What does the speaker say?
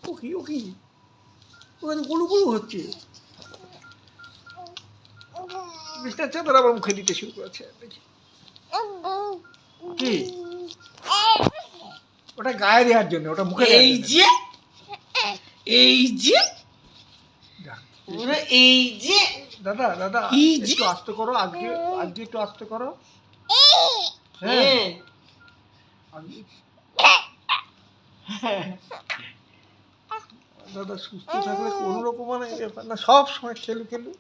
ও কি ওখানে গুলু গুলু হচ্ছে। বিছনার চাদর আবার মুখে দিতে শুরু করেছে, দেখি কি ওটা গায়ে দেওয়ার জন্য, ওটা মুখে দেওয়ার জন্য। এই যে যাক, ওরা এই যে দাদা এই যে। একটু আস্তে করো, আজকে একটু আস্তে করো। হ্যাঁ আজকে দাদা সুস্থ থাকলে কোনো রকম মানে ব্যাপার না, সব সময় খেলু